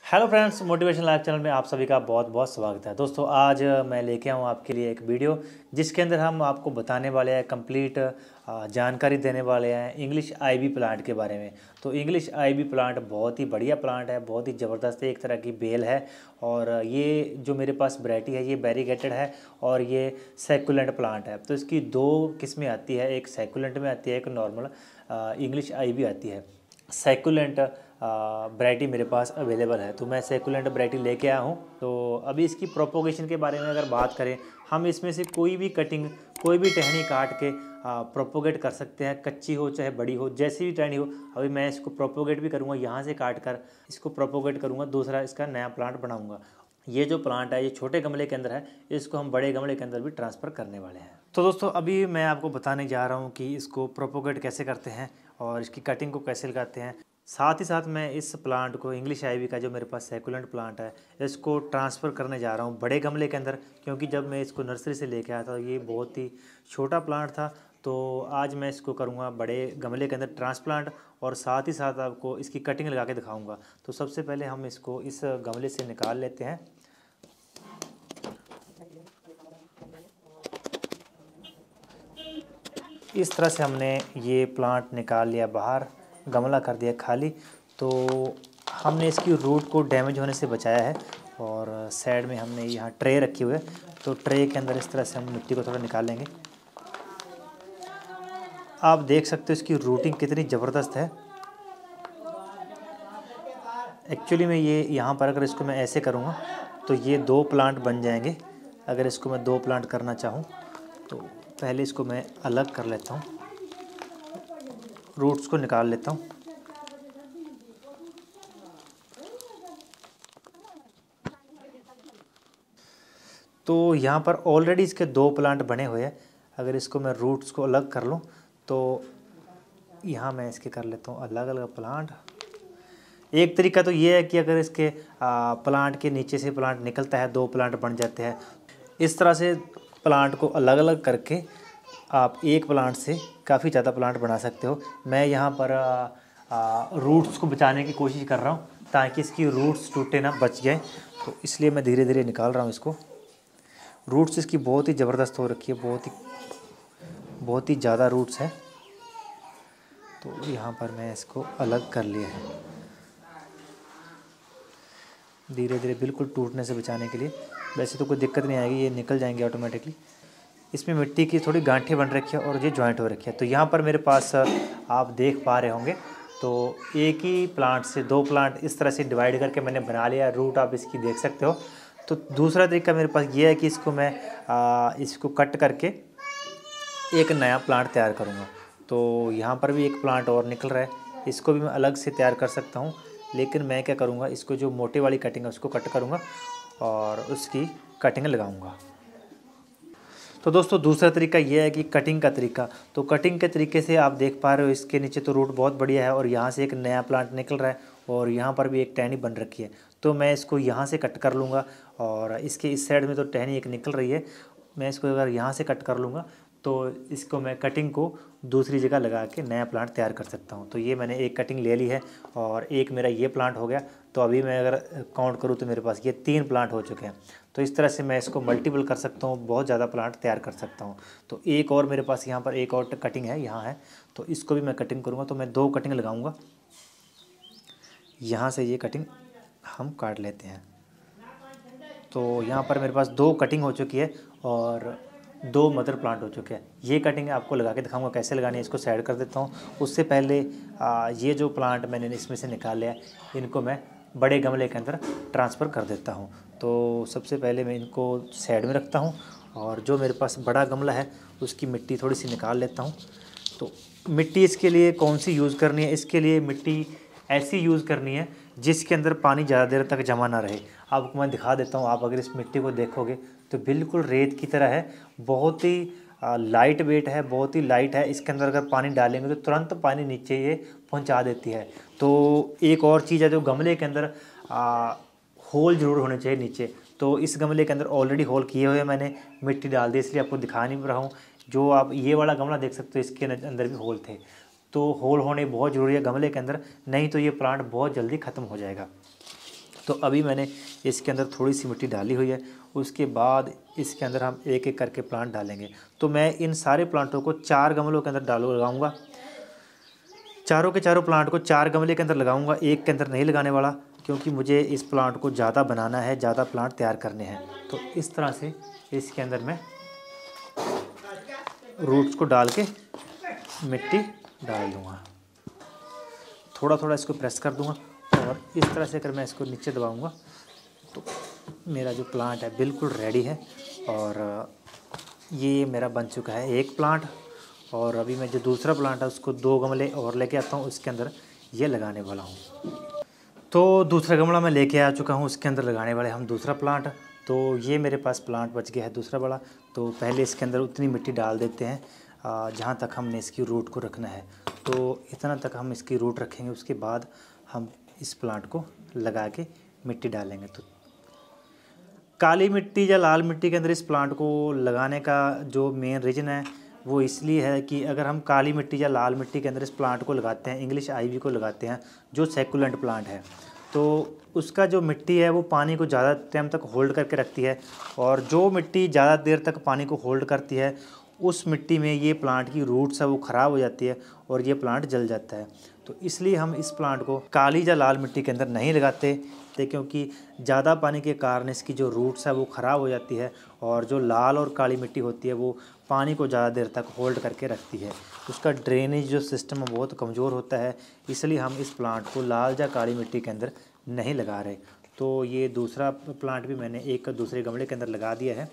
Hello friends, motivation life channel में आप सभी का बहुत बहुत स्वागत है। दोस्तों, आज मैं लेके आऊँ आपके लिए एक वीडियो जिसके अंदर हम आपको बताने वाले हैं कंप्लीट जानकारी देने वाले हैं इंग्लिश आईवी प्लांट के बारे में। तो इंग्लिश आईवी प्लांट बहुत ही बढ़िया प्लांट है, बहुत ही ज़बरदस्त है, एक तरह की बेल है। और ये जो मेरे पास वैरायटी है ये वेरीगेटेड है और ये सैकुलेंट प्लांट है। तो इसकी दो किस्में आती है, एक सैकुलेंट में आती है, एक नॉर्मल इंग्लिश आईवी आती है। सैकुलेंट वैरायटी मेरे पास अवेलेबल है, तो मैं सैकुलेंट वैरायटी लेके आया हूँ। तो अभी इसकी प्रोपोगेशन के बारे में अगर बात करें, हम इसमें से कोई भी कटिंग, कोई भी टहनी काट के प्रोपोगेट कर सकते हैं, कच्ची हो चाहे बड़ी हो, जैसी भी टहनी हो। अभी मैं इसको प्रोपोगेट भी करूँगा, यहाँ से काट कर इसको प्रोपोगेट करूँगा, दूसरा इसका नया प्लांट बनाऊँगा। ये जो प्लांट है ये छोटे गमले के अंदर है, इसको हम बड़े गमले के अंदर भी ट्रांसफ़र करने वाले हैं। तो दोस्तों, अभी मैं आपको बताने जा रहा हूँ कि इसको प्रोपोगेट कैसे करते हैं और इसकी कटिंग को कैसे लगाते हैं। साथ ही साथ मैं इस प्लांट को, इंग्लिश आईवी का जो मेरे पास सैकुलेंट प्लांट है, इसको ट्रांसफ़र करने जा रहा हूँ बड़े गमले के अंदर। क्योंकि जब मैं इसको नर्सरी से लेके आया था ये बहुत ही छोटा प्लांट था, तो आज मैं इसको करूँगा बड़े गमले के अंदर ट्रांसप्लांट, और साथ ही साथ आपको इसकी कटिंग लगा के दिखाऊँगा। तो सबसे पहले हम इसको इस गमले से निकाल लेते हैं। इस तरह से हमने ये प्लांट निकाल लिया बाहर, गमला कर दिया खाली। तो हमने इसकी रूट को डैमेज होने से बचाया है। और साइड में हमने यहाँ ट्रे रखी हुई है, तो ट्रे के अंदर इस तरह से हम मिट्टी को थोड़ा निकाल लेंगे। आप देख सकते हो इसकी रूटिंग कितनी ज़बरदस्त है। एक्चुअली में ये यहाँ पर अगर इसको मैं ऐसे करूँगा तो ये दो प्लांट बन जाएंगे। अगर इसको मैं दो प्लांट करना चाहूँ तो पहले इसको मैं अलग कर लेता हूँ, रूट्स को निकाल लेता हूँ। तो यहाँ पर ऑलरेडी इसके दो प्लांट बने हुए हैं। अगर इसको मैं रूट्स को अलग कर लूँ तो यहाँ मैं इसके कर लेता हूँ अलग अलग प्लांट। एक तरीका तो ये है कि अगर इसके प्लांट के नीचे से प्लांट निकलता है, दो प्लांट बन जाते हैं। इस तरह से प्लांट को अलग अलग करके आप एक प्लांट से काफ़ी ज़्यादा प्लांट बना सकते हो। मैं यहाँ पर रूट्स को बचाने की कोशिश कर रहा हूँ ताकि इसकी रूट्स टूटे ना, बच जाए। तो इसलिए मैं धीरे धीरे निकाल रहा हूँ इसको। रूट्स इसकी बहुत ही ज़बरदस्त हो रखी है, बहुत ही ज़्यादा रूट्स है। तो यहाँ पर मैं इसको अलग कर लिया है धीरे धीरे, बिल्कुल टूटने से बचाने के लिए। वैसे तो कोई दिक्कत नहीं आएगी, ये निकल जाएंगे ऑटोमेटिकली। इसमें मिट्टी की थोड़ी गांठें बन रखी है और ये जॉइंट हो रखी है। तो यहाँ पर मेरे पास आप देख पा रहे होंगे, तो एक ही प्लांट से दो प्लांट इस तरह से डिवाइड करके मैंने बना लिया। रूट आप इसकी देख सकते हो। तो दूसरा तरीका मेरे पास ये है कि इसको मैं इसको कट करके एक नया प्लांट तैयार करूँगा। तो यहाँ पर भी एक प्लांट और निकल रहा है, इसको भी मैं अलग से तैयार कर सकता हूँ। लेकिन मैं क्या करूँगा, इसको जो मोटे वाली कटिंग है उसको कट करूँगा और उसकी कटिंग लगाऊँगा। तो दोस्तों, दूसरा तरीका ये है कि कटिंग का तरीका। तो कटिंग के तरीके से आप देख पा रहे हो इसके नीचे तो रूट बहुत बढ़िया है और यहाँ से एक नया प्लांट निकल रहा है और यहाँ पर भी एक टहनी बन रखी है। तो मैं इसको यहाँ से कट कर लूँगा और इसके इस साइड में तो टहनी एक निकल रही है। मैं इसको अगर यहाँ से कट कर लूँगा तो इसको मैं कटिंग को दूसरी जगह लगा के नया प्लांट तैयार कर सकता हूँ। तो ये मैंने एक कटिंग ले ली है और एक मेरा ये प्लांट हो गया। तो अभी मैं अगर काउंट करूँ तो मेरे पास ये 3 प्लांट हो चुके हैं। तो इस तरह से मैं इसको मल्टीपल कर सकता हूँ, बहुत ज़्यादा प्लांट तैयार कर सकता हूँ। तो एक और मेरे पास यहाँ पर एक और कटिंग है, यहाँ है, तो इसको भी मैं कटिंग करूँगा। तो मैं 2 कटिंग लगाऊँगा, यहाँ से ये कटिंग हम काट लेते हैं। तो यहाँ पर मेरे पास 2 कटिंग हो चुकी है और 2 मदर प्लांट हो चुके हैं। ये कटिंग आपको लगा के दिखाऊंगा कैसे लगानी है। इसको साइड कर देता हूँ। उससे पहले ये जो प्लांट मैंने इसमें से निकाल लिया है, इनको मैं बड़े गमले के अंदर ट्रांसफ़र कर देता हूँ। तो सबसे पहले मैं इनको साइड में रखता हूँ और जो मेरे पास बड़ा गमला है उसकी मिट्टी थोड़ी सी निकाल लेता हूँ। तो मिट्टी इसके लिए कौन सी यूज़ करनी है, इसके लिए मिट्टी ऐसी यूज़ करनी है जिसके अंदर पानी ज़्यादा देर तक जमा ना रहे। आपको मैं दिखा देता हूँ। आप अगर इस मिट्टी को देखोगे तो बिल्कुल रेत की तरह है, बहुत ही लाइट वेट है, बहुत ही लाइट है। इसके अंदर अगर पानी डालेंगे तो तुरंत पानी नीचे ये पहुंचा देती है। तो एक और चीज़ है, जो गमले के अंदर होल ज़रूर होने चाहिए नीचे। तो इस गमले के अंदर ऑलरेडी होल किए हुए मैंने मिट्टी डाल दी, इसलिए आपको दिखा नहीं रहा हूँ। जो आप ये वाला गमला देख सकते हो, इसके अंदर भी होल थे। तो होल होने बहुत ज़रूरी है गमले के अंदर, नहीं तो ये प्लांट बहुत जल्दी ख़त्म हो जाएगा। तो अभी मैंने इसके अंदर थोड़ी सी मिट्टी डाली हुई है। उसके बाद इसके अंदर हम एक एक करके प्लांट डालेंगे। तो मैं इन सारे प्लांटों को 4 गमलों के अंदर लगाऊंगा। चारों के चारों प्लांट को 4 गमले के अंदर लगाऊंगा, एक के अंदर नहीं लगाने वाला, क्योंकि मुझे इस प्लांट को ज़्यादा बनाना है, ज़्यादा प्लांट तैयार करने हैं। तो इस तरह से इसके अंदर मैं रूट्स को डाल के मिट्टी डाल दूँगा। थोड़ा थोड़ा इसको प्रेस कर दूँगा और इस तरह से अगर मैं इसको नीचे दबाऊँगा तो मेरा जो प्लांट है बिल्कुल रेडी है। और ये मेरा बन चुका है एक प्लांट। और अभी मैं जो दूसरा प्लांट है उसको 2 गमले और लेके आता हूँ, उसके अंदर ये लगाने वाला हूँ। तो दूसरा गमला मैं लेके आ चुका हूँ, उसके अंदर लगाने वाले हम दूसरा प्लांट। तो ये मेरे पास प्लांट बच गया है दूसरा बड़ा। तो पहले इसके अंदर उतनी मिट्टी डाल देते हैं जहाँ तक हमने इसकी रूट को रखना है। तो इतना तक हम इसकी रूट रखेंगे, उसके बाद हम इस प्लांट को लगा के मिट्टी डालेंगे। तो काली मिट्टी या लाल मिट्टी के अंदर इस प्लांट को लगाने का जो मेन रीज़न है वो इसलिए है कि अगर हम काली मिट्टी या लाल मिट्टी के अंदर इस प्लांट को लगाते हैं, इंग्लिश आईवी को लगाते हैं, जो सैकुलेंट प्लांट है, तो उसका जो मिट्टी है वो पानी को ज़्यादा टाइम तक होल्ड करके रखती है। और जो मिट्टी ज़्यादा देर तक पानी को होल्ड करती है उस मिट्टी में ये प्लांट की रूट्स है वो ख़राब हो जाती है और ये प्लांट जल जाता है। तो इसलिए हम इस प्लांट को काली या लाल मिट्टी के अंदर नहीं लगाते थे, क्योंकि ज़्यादा पानी के कारण इसकी जो रूट्स है वो ख़राब हो जाती है। और जो लाल और काली मिट्टी होती है वो पानी को ज़्यादा देर तक होल्ड करके रखती है। उसका ड्रेनेज जो सिस्टम है बहुत कमज़ोर होता है, इसलिए हम इस प्लांट को लाल या काली मिट्टी के अंदर नहीं लगा रहे। तो ये दूसरा प्लांट भी मैंने एक दूसरे गमले के अंदर लगा दिया है।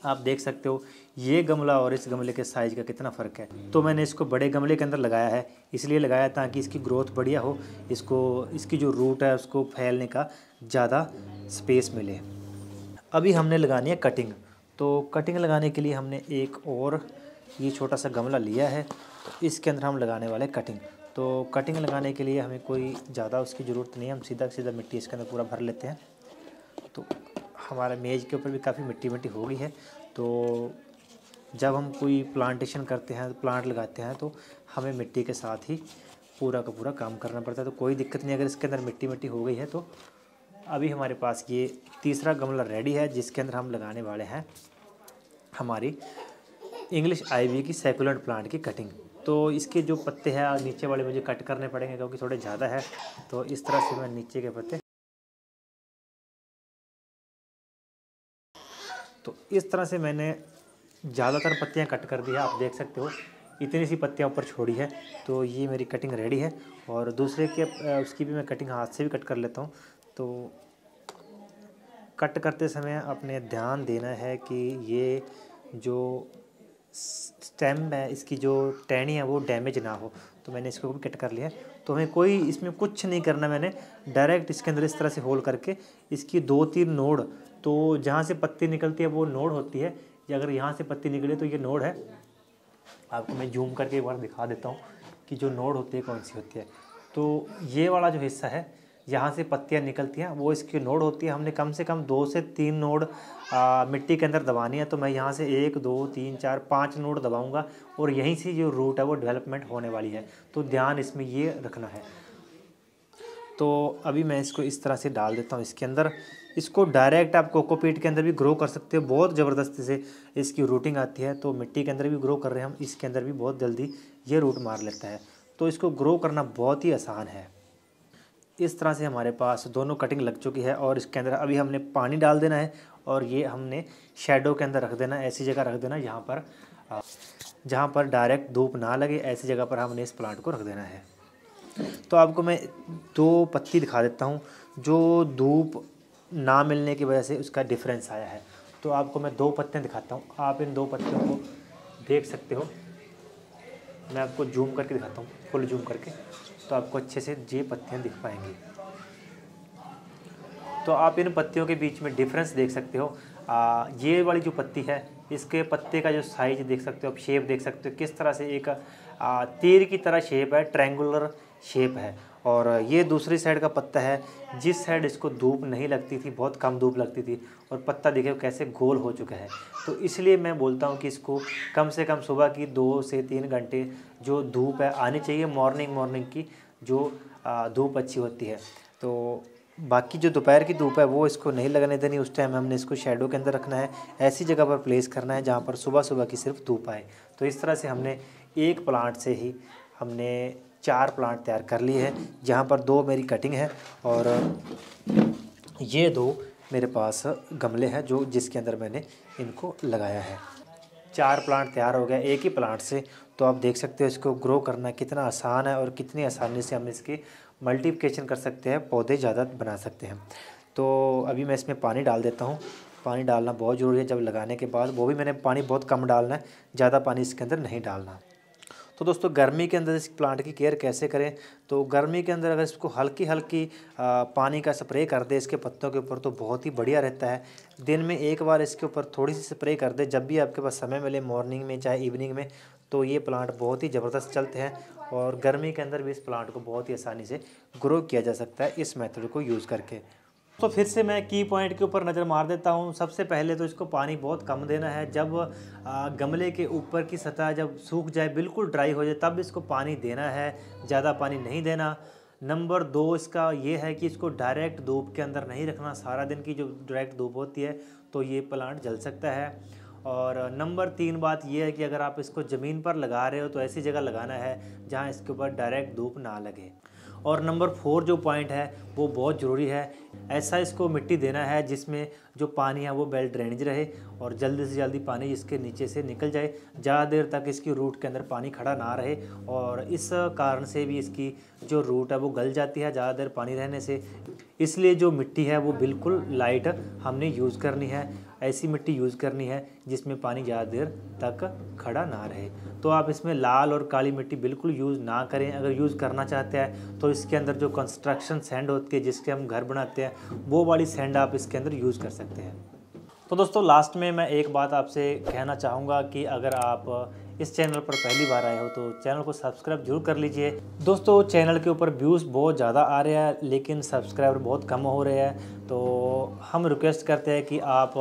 आप देख सकते हो ये गमला और इस गमले के साइज़ का कितना फ़र्क है। तो मैंने इसको बड़े गमले के अंदर लगाया है, इसलिए लगाया ताकि इसकी ग्रोथ बढ़िया हो, इसकी जो रूट है उसको फैलने का ज़्यादा स्पेस मिले। अभी हमने लगानी है कटिंग। तो कटिंग लगाने के लिए हमने एक और ये छोटा सा गमला लिया है, तो इसके अंदर हम लगाने वाले कटिंग। तो कटिंग लगाने के लिए हमें कोई ज़्यादा उसकी ज़रूरत नहीं है, हम सीधा सीधा मिट्टी इसके अंदर पूरा भर लेते हैं। तो हमारे मेज़ के ऊपर भी काफ़ी मिट्टी मिट्टी हो गई है। तो जब हम कोई प्लांटेशन करते हैं, प्लांट लगाते हैं, तो हमें मिट्टी के साथ ही पूरा का पूरा काम करना पड़ता है। तो कोई दिक्कत नहीं अगर इसके अंदर मिट्टी मिट्टी हो गई है। तो अभी हमारे पास ये तीसरा गमला रेडी है, जिसके अंदर हम लगाने वाले हैं हमारी इंग्लिश आईवी की सैकुलेंट प्लांट की कटिंग। तो इसके जो पत्ते हैं नीचे वाले मुझे कट करने पड़ेंगे क्योंकि थोड़े ज़्यादा है। तो इस तरह से मैं नीचे के पत्ते, तो इस तरह से मैंने ज़्यादातर पत्तियां कट कर दी है। आप देख सकते हो इतनी सी पत्तियां ऊपर छोड़ी है। तो ये मेरी कटिंग रेडी है। और दूसरे के उसकी भी मैं कटिंग हाथ से भी कट कर लेता हूँ। तो कट करते समय अपने ध्यान देना है कि ये जो स्टेम है, इसकी जो टहनी है वो डैमेज ना हो। तो मैंने इसको भी कट कर लिया है। तो हमें कोई इसमें कुछ नहीं करना, मैंने डायरेक्ट इसके अंदर इस तरह से होल करके इसकी 2-3 नोड, तो जहाँ से पत्ती निकलती है वो नोड होती है, या अगर यहाँ से पत्ती निकले तो ये नोड है। आपको मैं जूम करके एक बार दिखा देता हूँ कि जो नोड होती है कौन सी होती है। तो ये वाला जो हिस्सा है यहाँ से पत्तियाँ निकलती हैं वो इसकी नोड होती है। हमने कम से कम 2 से 3 नोड मिट्टी के अंदर दबानी है। तो मैं यहाँ से 1 2 3 4 5 नोड दबाऊँगा और यहीं से जो रूट है वो डेवलपमेंट होने वाली है। तो ध्यान इसमें ये रखना है। तो अभी मैं इसको इस तरह से डाल देता हूँ इसके अंदर। इसको डायरेक्ट आप कोकोपीट के अंदर भी ग्रो कर सकते हो, बहुत ज़बरदस्ती से इसकी रूटिंग आती है। तो मिट्टी के अंदर भी ग्रो कर रहे हैं हम, इसके अंदर भी बहुत जल्दी ये रूट मार लेता है। तो इसको ग्रो करना बहुत ही आसान है। इस तरह से हमारे पास दोनों कटिंग लग चुकी है और इसके अंदर अभी हमने पानी डाल देना है और ये हमने शेडो के अंदर रख देना है। ऐसी जगह रख देना जहाँ पर डायरेक्ट धूप ना लगे, ऐसी जगह पर हमने इस प्लांट को रख देना है। तो आपको मैं 2 पत्ती दिखा देता हूँ जो धूप ना मिलने की वजह से उसका डिफरेंस आया है। तो आपको मैं 2 पत्तियाँ दिखाता हूँ, आप इन 2 पत्तियों को देख सकते हो। मैं आपको जूम करके दिखाता हूँ, फुल जूम करके, तो आपको अच्छे से ये पत्तियाँ दिख पाएंगी। तो आप इन पत्तियों के बीच में डिफरेंस देख सकते हो। ये वाली जो पत्ती है इसके पत्ते का जो साइज देख सकते हो, आप शेप देख सकते हो किस तरह से एक तीर की तरह शेप है, ट्रायंगुलर शेप है। और ये दूसरी साइड का पत्ता है, जिस साइड इसको धूप नहीं लगती थी, बहुत कम धूप लगती थी, और पत्ता देखिए कैसे गोल हो चुका है। तो इसलिए मैं बोलता हूँ कि इसको कम से कम सुबह की 2 से 3 घंटे जो धूप है आनी चाहिए, मॉर्निंग की जो धूप अच्छी होती है। तो बाकी जो दोपहर की धूप है वो इसको नहीं लगने देनी, उस टाइम हमने इसको शेडो के अंदर रखना है, ऐसी जगह पर प्लेस करना है जहाँ पर सुबह सुबह की सिर्फ धूप आए। तो इस तरह से हमने एक प्लांट से ही हमने 4 प्लांट तैयार कर लिए हैं, जहाँ पर 2 मेरी कटिंग है और ये 2 मेरे पास गमले हैं जो जिसके अंदर मैंने इनको लगाया है। 4 प्लांट तैयार हो गए एक ही प्लांट से। तो आप देख सकते हो इसको ग्रो करना कितना आसान है और कितनी आसानी से हम इसकी मल्टीप्लिकेशन कर सकते हैं, पौधे ज़्यादा बना सकते हैं। तो अभी मैं इसमें पानी डाल देता हूँ। पानी डालना बहुत ज़रूरी है जब लगाने के बाद, वो भी मैंने पानी बहुत कम डालना है, ज़्यादा पानी इसके अंदर नहीं डालना। तो दोस्तों गर्मी के अंदर इस प्लांट की केयर कैसे करें, तो गर्मी के अंदर अगर इसको हल्की हल्की पानी का स्प्रे कर दे इसके पत्तों के ऊपर तो बहुत ही बढ़िया रहता है। दिन में एक बार इसके ऊपर थोड़ी सी स्प्रे कर दे जब भी आपके पास समय मिले, मॉर्निंग में चाहे इवनिंग में, तो ये प्लांट बहुत ही ज़बरदस्त चलते हैं और गर्मी के अंदर भी इस प्लांट को बहुत ही आसानी से ग्रो किया जा सकता है इस मेथड को यूज़ करके। तो फिर से मैं की पॉइंट के ऊपर नज़र मार देता हूँ। सबसे पहले तो इसको पानी बहुत कम देना है। जब गमले के ऊपर की सतह जब सूख जाए, बिल्कुल ड्राई हो जाए, तब इसको पानी देना है, ज़्यादा पानी नहीं देना। नंबर 2 इसका ये है कि इसको डायरेक्ट धूप के अंदर नहीं रखना। सारा दिन की जो डायरेक्ट धूप होती है तो ये प्लांट जल सकता है। और नंबर 3 बात ये है कि अगर आप इसको ज़मीन पर लगा रहे हो तो ऐसी जगह लगाना है जहाँ इसके ऊपर डायरेक्ट धूप ना लगे। और नंबर 4 जो पॉइंट है वो बहुत ज़रूरी है, ऐसा इसको मिट्टी देना है जिसमें जो पानी है वो वेल ड्रेनेज रहे और जल्दी से जल्दी पानी इसके नीचे से निकल जाए, ज़्यादा देर तक इसकी रूट के अंदर पानी खड़ा ना रहे। और इस कारण से भी इसकी जो रूट है वो गल जाती है ज़्यादा देर पानी रहने से। इसलिए जो मिट्टी है वो बिल्कुल लाइट हमने यूज़ करनी है, ऐसी मिट्टी यूज़ करनी है जिसमें पानी ज़्यादा देर तक खड़ा ना रहे। तो आप इसमें लाल और काली मिट्टी बिल्कुल यूज़ ना करें। अगर यूज़ करना चाहते हैं तो इसके अंदर जो कंस्ट्रक्शन सैंड होती है जिसके हम घर बनाते हैं वो वाली सैंड आप इसके अंदर यूज़ कर सकते हैं। तो दोस्तों लास्ट में मैं एक बात आपसे कहना चाहूँगा कि अगर आप इस चैनल पर पहली बार आए हो तो चैनल को सब्सक्राइब जरूर कर लीजिए। दोस्तों चैनल के ऊपर व्यूज़ बहुत ज़्यादा आ रहे हैं लेकिन सब्सक्राइबर बहुत कम हो रहे हैं, तो हम रिक्वेस्ट करते हैं कि आप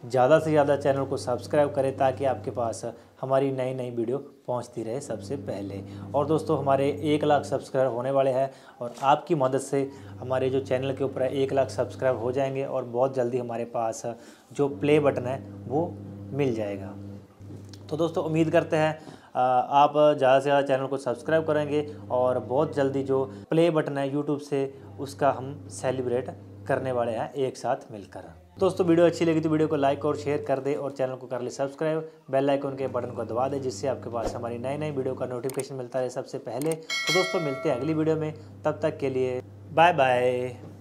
ज़्यादा से ज़्यादा चैनल को सब्सक्राइब करें ताकि आपके पास हमारी नई नई वीडियो पहुंचती रहे सबसे पहले। और दोस्तों हमारे 1 लाख सब्सक्राइबर होने वाले हैं और आपकी मदद से हमारे जो चैनल के ऊपर 1 लाख सब्सक्राइबर हो जाएंगे और बहुत जल्दी हमारे पास जो प्ले बटन है वो मिल जाएगा। तो दोस्तों उम्मीद करते हैं आप ज़्यादा से ज़्यादा चैनल को सब्सक्राइब करेंगे और बहुत जल्दी जो प्ले बटन है यूट्यूब से उसका हम सेलिब्रेट करने वाले हैं एक साथ मिलकर। दोस्तों वीडियो अच्छी लगी तो वीडियो को लाइक और शेयर कर दे और चैनल को कर ले सब्सक्राइब, बेल आइकन के बटन को दबा दे जिससे आपके पास हमारी नई नई वीडियो का नोटिफिकेशन मिलता है सबसे पहले। तो दोस्तों मिलते हैं अगली वीडियो में, तब तक के लिए बाय बाय।